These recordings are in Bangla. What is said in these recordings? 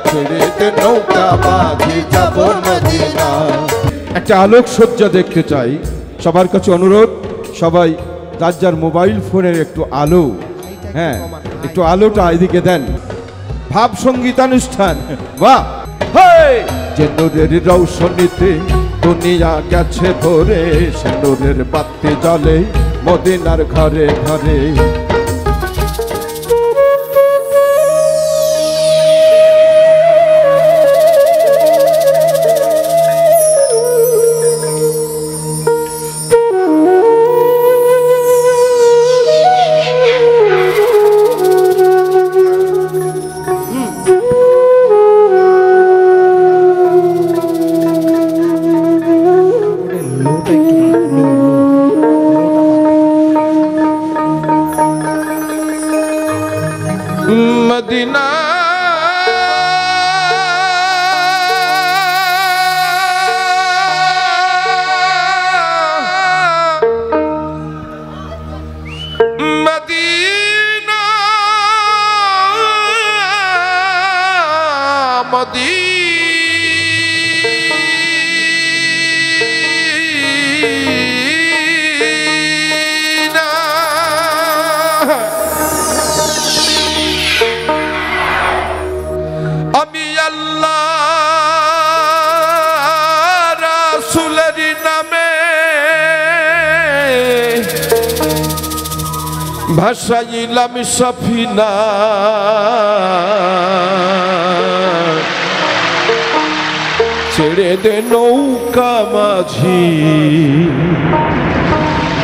ছেড়ে দে নৌকা মাঝি যাব মদিনা। একটা আলোক সজ্জা দেখতে চাই, সবার কাছে অনুরোধ, সবাই যার যার মোবাইল ফোনের একটু আলো, হ্যাঁ একটু আলোটা এদিকে দেন। ভাব সঙ্গীতানুষ্ঠান, বাহ। যে নূরের রৌশনীতে দুনিয়া গেছে ভরে, সে নূরের বাতি জ্বলে মদিনার ঘরে ঘরে। মদিনা মদিনা মদিনা আমি আল্লাহ রাসূলের নামে ভাসাইলাম সফিনা। ছেড়ে দে নৌকা মাঝি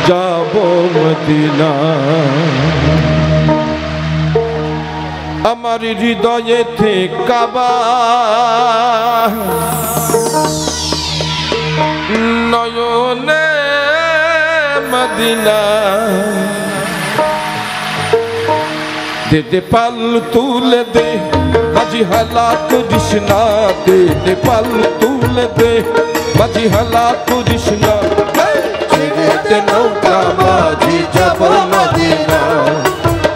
যাব মদিনা। আমার হৃদয়েতে কাবা, নয়নে মদিনা। দে দে পাল তুলে দে মাঝি হালাত করিস না, দে দে পাল তুলে দে মাঝি হালাত করিস না। ছেড়ে দে নৌকা মাঝি যাব মদিনা,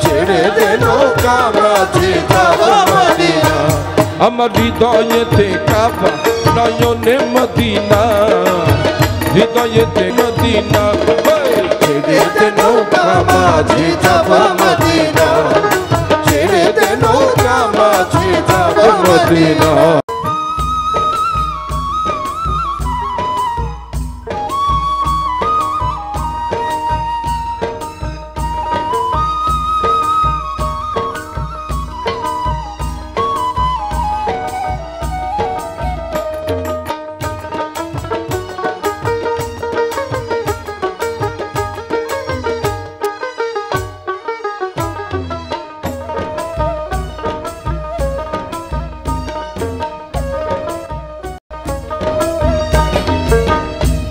ছেড়ে দে নৌকা মাঝি যাব মদিনা। আমার হৃদয়েতে কাবা, নয়নে মদিনা, হৃদয়েতে মদিনা। ছেড়ে দে নৌকা মাঝি যাব মদিনা, ছেড়ে দে নৌকা মাঝি যাব মদিনা।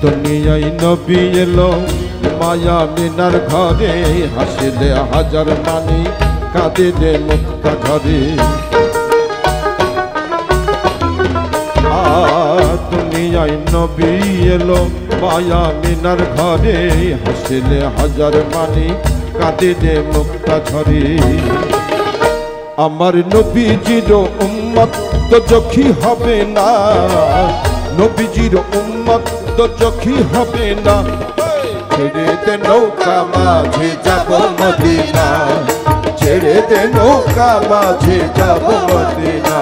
দুনিয়ায় নবী এলো মায়া মিনার ঘরে, হাসিলে হাজার মানি কাঁদিলে মুক্তা ঝরে। দুনিয়ায় নবী এলো মায়া মিনার ঘরে, হাসিলে হাজার মানি কাঁদিলে মুক্তা ঝরে। আমার নবীজির উম্মত তো জখি হবে না, নবীজির উম্মত তো জখি হবে না। ছেড়ে দে নৌকা মাঝি যাব মদিনা, ছেড়ে দে নৌকা মাঝি যাব মদিনা।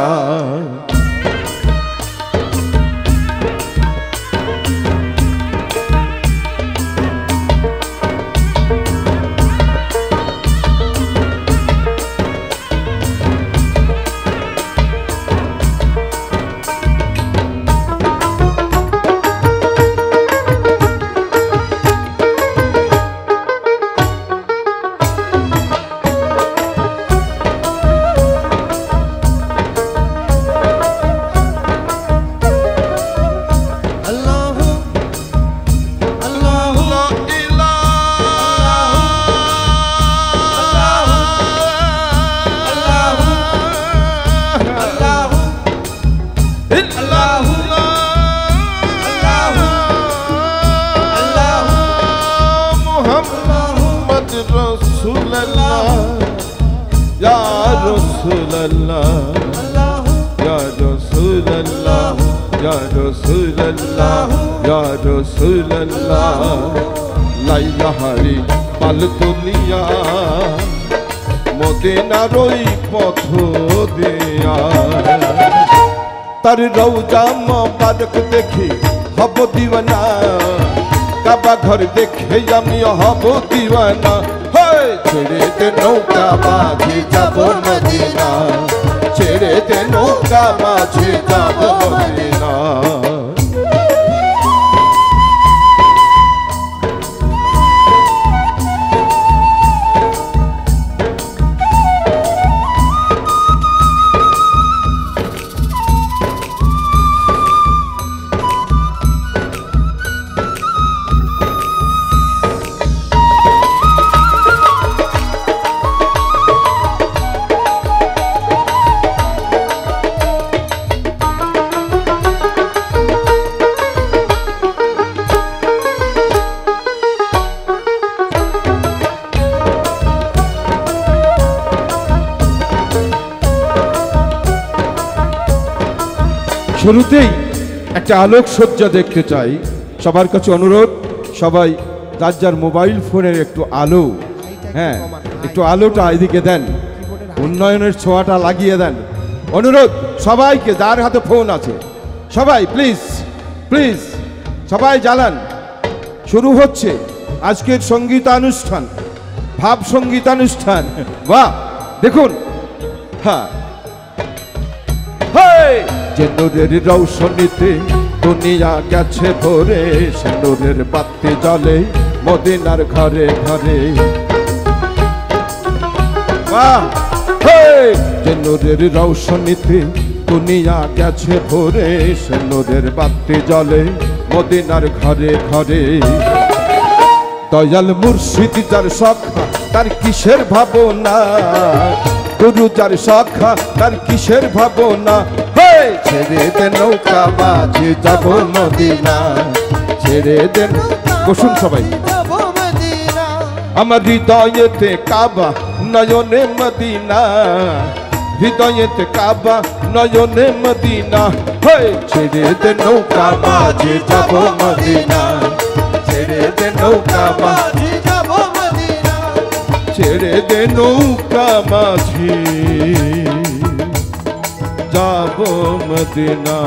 রাসূলুল্লাহ ইয়া রাসূলুল্লাহ লাইলাহারি পাল তুলিয়া মদিনার ওই পথ দিয়া তার রওজা মোবারক দেখে হব দিওয়ানা কাবা ঘর দেখে আমি হব দিওয়ানা ছেড়ে দে নৌকা মাঝে যাব মদিনা ছেড়ে দে নৌকা মাঝে যাব মদিনা শুরুতেই একটা আলোকসজ্জা দেখতে চাই সবার কাছে অনুরোধ সবাই যার যার মোবাইল ফোনের একটু আলো হ্যাঁ একটু আলোটা এদিকে দেন উন্নয়নের ছোঁয়াটা লাগিয়ে দেন অনুরোধ সবাইকে যার হাতে ফোন আছে সবাই প্লিজ প্লিজ সবাই জ্বালান শুরু হচ্ছে আজকের সঙ্গীতানুষ্ঠান ভাব সঙ্গীতানুষ্ঠান বাহ দেখুন হ্যাঁ যে নূরের রৌশনীতে দুনিয়া গেছে ভরে সে নূরের বাতি জ্বলে মদিনার ঘরে ঘরে যে নূরের রৌশনীতে দুনিয়া গেছে ভরে সে নূরের বাতি জ্বলে মদিনার ঘরে ঘরে দয়াল মুর্শিদ যার সখা তার কিসের ভাবনা গুরু যার সখা তার কিসের ভাবনা ছেড়ে দে নৌকা মাঝে যাব মদিনা ছেড়ে দেন বসুন সবাই আমার হৃদয়েতে কাবা নয়নে মদিনা হৃদয়েতে কাবা নয়নে মদিনা ছেড়ে দে নৌকা মাঝে যাব মদিনা ছেড়ে দে নৌকা মাঝে যাব মদিনা ছেড়ে দে নৌকা মাঝে যাব মদিনা